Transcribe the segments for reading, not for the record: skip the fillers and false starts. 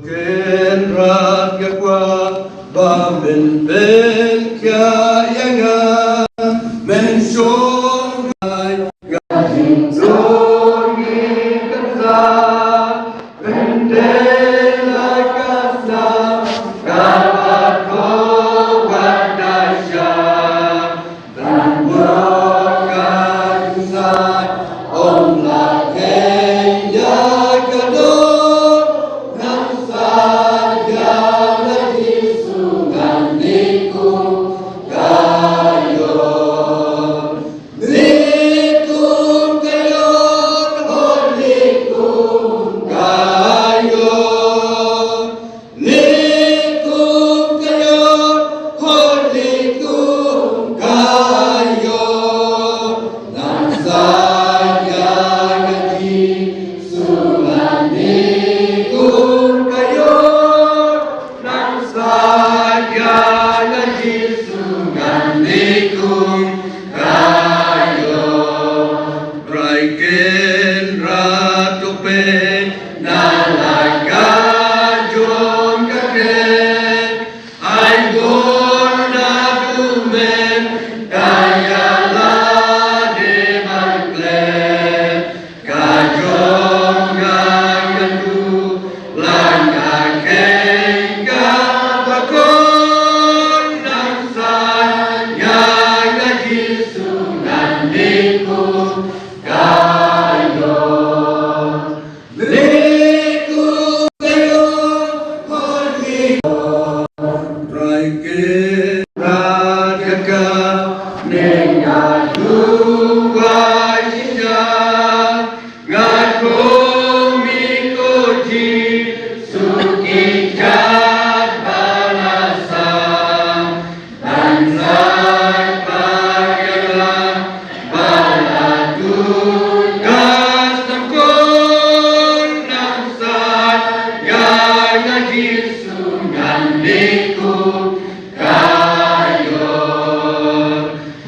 Kenrat gakwa ba men ben kya yanga men shong hai gadin zongi kata men de la kasa kapako wadasha dan wakan sai om la kenya kador nam saja lagi sungan niku kayo nikum kayo holikum kayo nikum kayo holikum kayo nam saja lagi sungan nikum kayo nam saja lagi sungan nikum kayo Raiken ratupen nalaga jom kaken ay gorna dumen kaya lade mangklen kajom gangandu langa kenga bakon nang saya ngaji sungan nikum kayo nikum kayo holikum Raiken radaka nengadu wajinda ngakomi koji suki kat balasa dan sai pagela baladu kastamkon nam saya ngaji sungan nikum kayo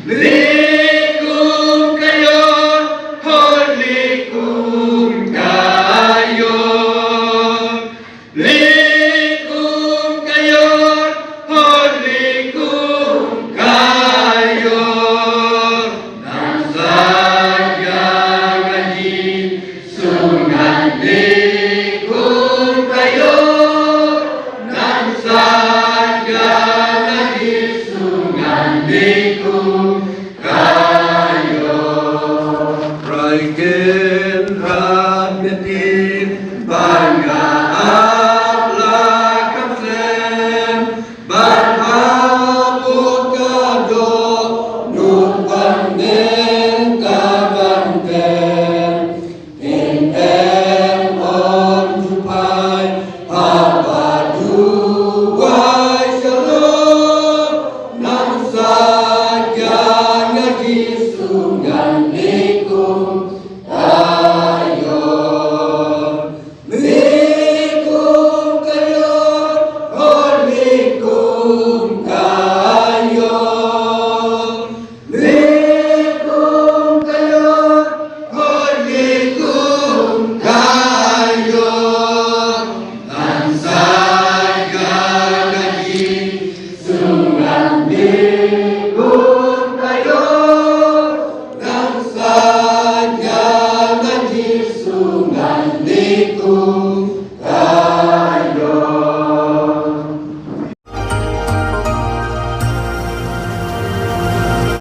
nikum kayo holikum kayo nikum kayo holikum kayo nam saya ngaji sungan nikum kayo nam saya ngaji sungan nikum kayo Raiken hadmetin bangga abla kapsen barhabut kado nupanen kabanten in om jupai